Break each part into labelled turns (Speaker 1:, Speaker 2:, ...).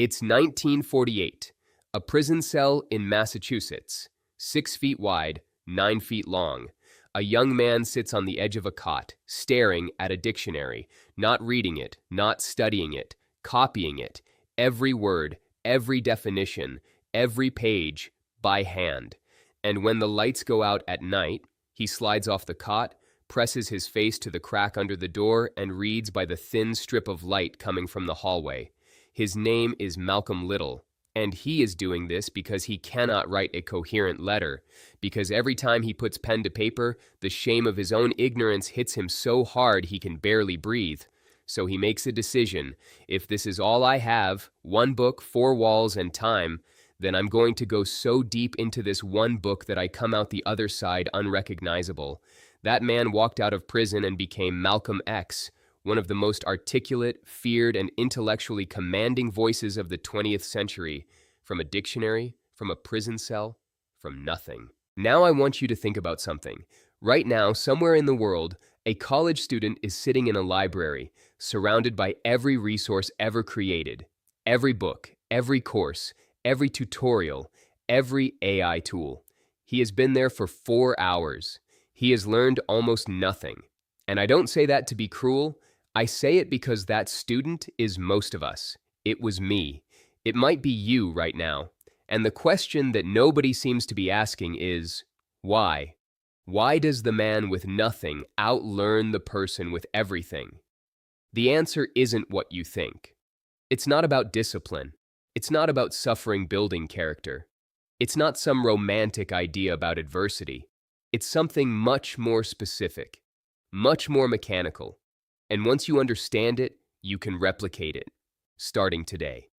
Speaker 1: It's 1948, a prison cell in Massachusetts, 6 feet wide, 9 feet long. A young man sits on the edge of a cot, staring at a dictionary, not reading it, not studying it, copying it, every word, every definition, every page, by hand. And when the lights go out at night, he slides off the cot, presses his face to the crack under the door, and reads by the thin strip of light coming from the hallway. His name is Malcolm Little, and he is doing this because he cannot write a coherent letter, because every time he puts pen to paper, the shame of his own ignorance hits him so hard he can barely breathe. So he makes a decision: if this is all I have, one book, 4 walls, and time, then I'm going to go so deep into this one book that I come out the other side unrecognizable. That man walked out of prison and became Malcolm X, one of the most articulate, feared, and intellectually commanding voices of the 20th century, from a dictionary, from a prison cell, from nothing. Now I want you to think about something. Right now, somewhere in the world, a college student is sitting in a library, surrounded by every resource ever created, every book, every course, every tutorial, every AI tool. He has been there for 4 hours. He has learned almost nothing. And I don't say that to be cruel. I say it because that student is most of us. It was me. It might be you right now. And the question that nobody seems to be asking is, why? Why does the man with nothing outlearn the person with everything? The answer isn't what you think. It's not about discipline. It's not about suffering building character. It's not some romantic idea about adversity. It's something much more specific, much more mechanical. And once you understand it, you can replicate it, starting today.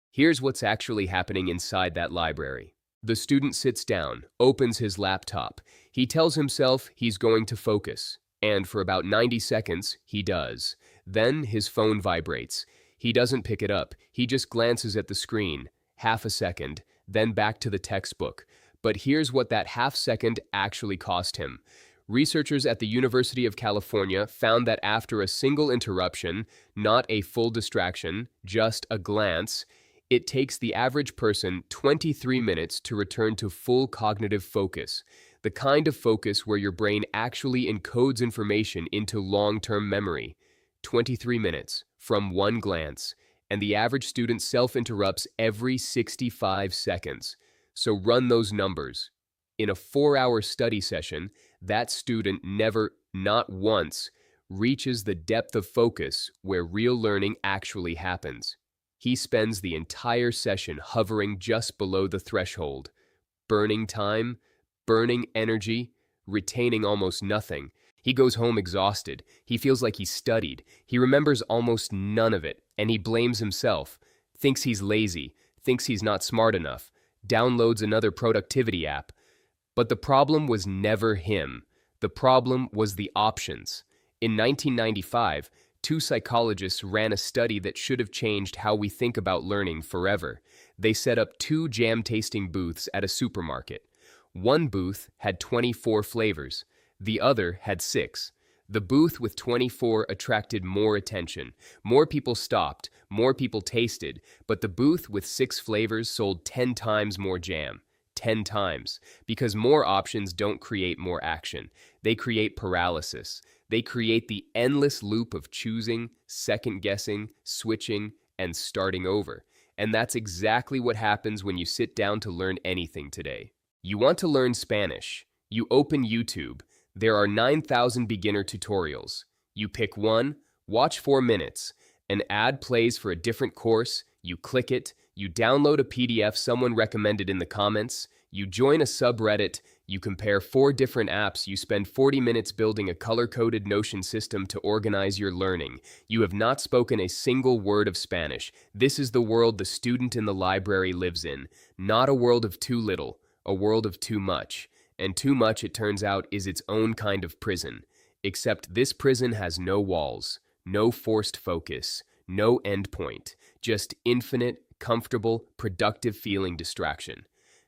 Speaker 1: Here's what's actually happening inside that library. The student sits down, opens his laptop. He tells himself he's going to focus, and for about 90 seconds, he does. Then his phone vibrates. He doesn't pick it up. He just glances at the screen, half a second, then back to the textbook. But here's what that half second actually cost him. Researchers at the University of California found that after a single interruption, not a full distraction, just a glance, it takes the average person 23 minutes to return to full cognitive focus, the kind of focus where your brain actually encodes information into long-term memory. 23 minutes from one glance, and the average student self-interrupts every 65 seconds. So run those numbers. In a 4-hour study session, that student never, not once, reaches the depth of focus where real learning actually happens. He spends the entire session hovering just below the threshold, burning time, burning energy, retaining almost nothing. He goes home exhausted. He feels like he studied. He remembers almost none of it, and he blames himself, thinks he's lazy, thinks he's not smart enough, downloads another productivity app. But the problem was never him. The problem was the options. In 1995, 2 psychologists ran a study that should have changed how we think about learning forever. They set up 2 jam-tasting booths at a supermarket. One booth had 24 flavors. The other had 6. The booth with 24 attracted more attention. More people stopped, more people tasted, but the booth with 6 flavors sold 10 times more jam. 10 times. Because more options don't create more action. They create paralysis. They create the endless loop of choosing, second-guessing, switching, and starting over. And that's exactly what happens when you sit down to learn anything today. You want to learn Spanish. You open YouTube. There are 9,000 beginner tutorials. You pick one, watch 4 minutes. An ad plays for a different course. You click it. You download a PDF someone recommended in the comments. You join a subreddit. You compare 4 different apps. You spend 40 minutes building a color-coded Notion system to organize your learning. You have not spoken a single word of Spanish. This is the world the student in the library lives in. Not a world of too little, a world of too much. And too much, it turns out, is its own kind of prison. Except this prison has no walls, no forced focus, no endpoint, just infinite, comfortable, productive feeling distraction.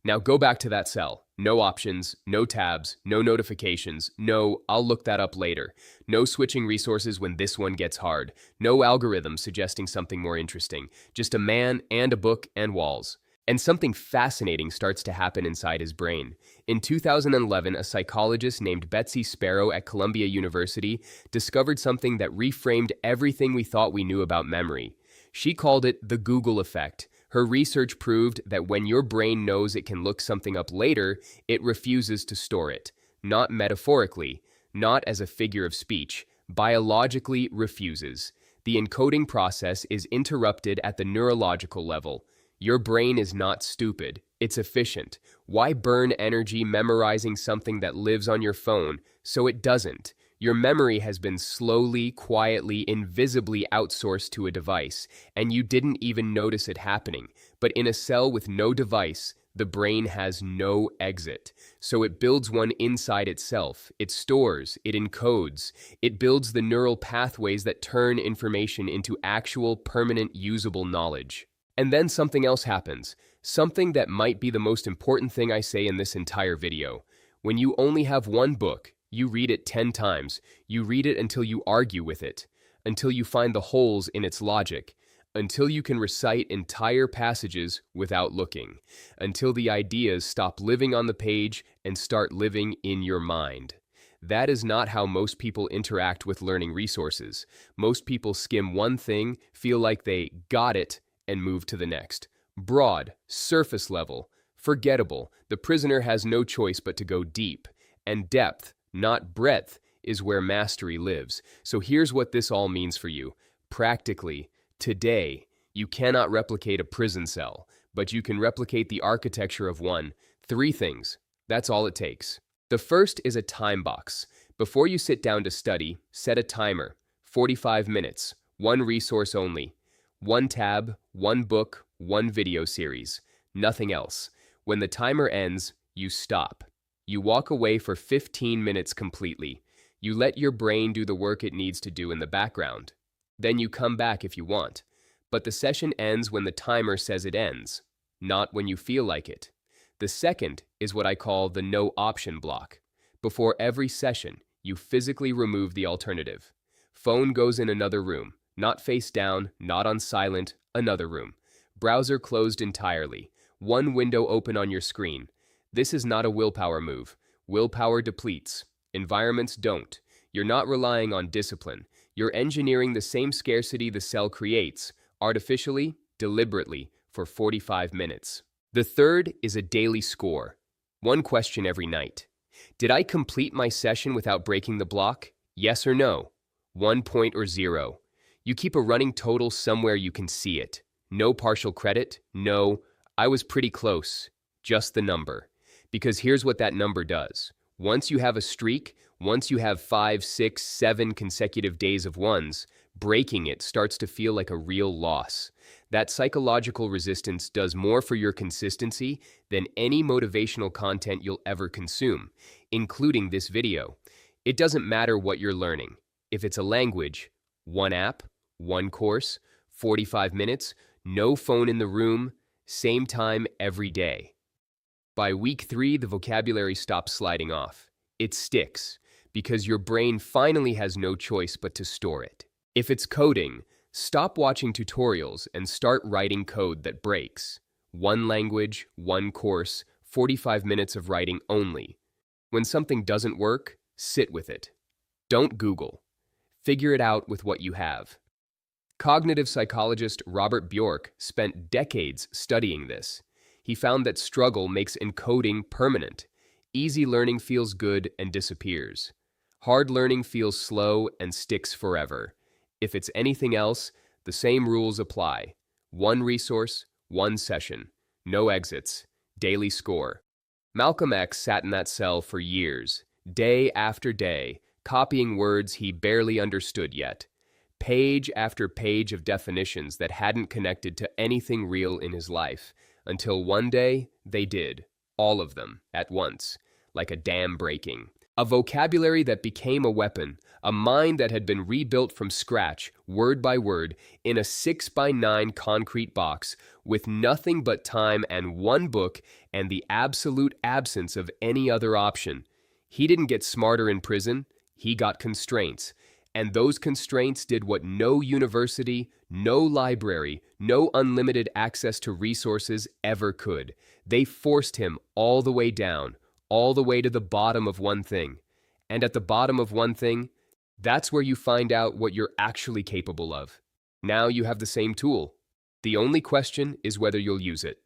Speaker 1: Now go back to that cell. No options, no tabs, no notifications, no "I'll look that up later," no switching resources when this one gets hard, no algorithm suggesting something more interesting, just a man and a book and walls. And something fascinating starts to happen inside his brain. In 2011, a psychologist named Betsy Sparrow at Columbia University discovered something that reframed everything we thought we knew about memory. She called it the Google effect. Her research proved that when your brain knows it can look something up later, it refuses to store it. Not metaphorically, not as a figure of speech, biologically refuses. The encoding process is interrupted at the neurological level. Your brain is not stupid, it's efficient. Why burn energy memorizing something that lives on your phone? So it doesn't. Your memory has been slowly, quietly, invisibly outsourced to a device, and you didn't even notice it happening. But in a cell with no device, the brain has no exit. So it builds one inside itself. It stores, it encodes, it builds the neural pathways that turn information into actual, permanent, usable knowledge. And then something else happens, something that might be the most important thing I say in this entire video. When you only have one book, you read it 10 times. You read it until you argue with it, until you find the holes in its logic, until you can recite entire passages without looking, until the ideas stop living on the page and start living in your mind. That is not how most people interact with learning resources. Most people skim one thing, feel like they got it, and move to the next. Broad, surface level, forgettable. The prisoner has no choice but to go deep. And depth, not breadth, is where mastery lives. So here's what this all means for you. Practically, today, you cannot replicate a prison cell, but you can replicate the architecture of one. 3 things. That's all it takes. The first is a time box. Before you sit down to study, set a timer. 45 minutes. One resource only. One tab, one book, one video series. Nothing else. When the timer ends, you stop. You walk away for 15 minutes completely. You let your brain do the work it needs to do in the background. Then you come back if you want. But the session ends when the timer says it ends, not when you feel like it. The second is what I call the no option block. Before every session, you physically remove the alternative. Phone goes in another room, not face down, not on silent, another room. Browser closed entirely. One window open on your screen. This is not a willpower move. Willpower depletes. Environments don't. You're not relying on discipline. You're engineering the same scarcity the cell creates, artificially, deliberately, for 45 minutes. The third is a daily score. One question every night. Did I complete my session without breaking the block? Yes or no? 1 point or 0. You keep a running total somewhere you can see it. No partial credit. No, I was pretty close. Just the number. Because here's what that number does. Once you have a streak, once you have 5, 6, 7 consecutive days of ones, breaking it starts to feel like a real loss. That psychological resistance does more for your consistency than any motivational content you'll ever consume, including this video. It doesn't matter what you're learning. If it's a language, one app, one course, 45 minutes, no phone in the room, same time every day. By week 3, the vocabulary stops sliding off. It sticks, because your brain finally has no choice but to store it. If it's coding, stop watching tutorials and start writing code that breaks. One language, one course, 45 minutes of writing only. When something doesn't work, sit with it. Don't Google. Figure it out with what you have. Cognitive psychologist Robert Bjork spent decades studying this. He found that struggle makes encoding permanent. Easy learning feels good and disappears. Hard learning feels slow and sticks forever. If it's anything else, the same rules apply. One resource, one session. No exits. Daily score. Malcolm X sat in that cell for years, day after day, copying words he barely understood yet. Page after page of definitions that hadn't connected to anything real in his life. Until one day, they did. All of them, at once. Like a dam breaking. A vocabulary that became a weapon, a mind that had been rebuilt from scratch, word by word, in a 6 by 9 concrete box, with nothing but time and one book and the absolute absence of any other option. He didn't get smarter in prison, he got constraints. And those constraints did what no university, no library, no unlimited access to resources ever could. They forced him all the way down, all the way to the bottom of one thing. And at the bottom of one thing, that's where you find out what you're actually capable of. Now you have the same tool. The only question is whether you'll use it.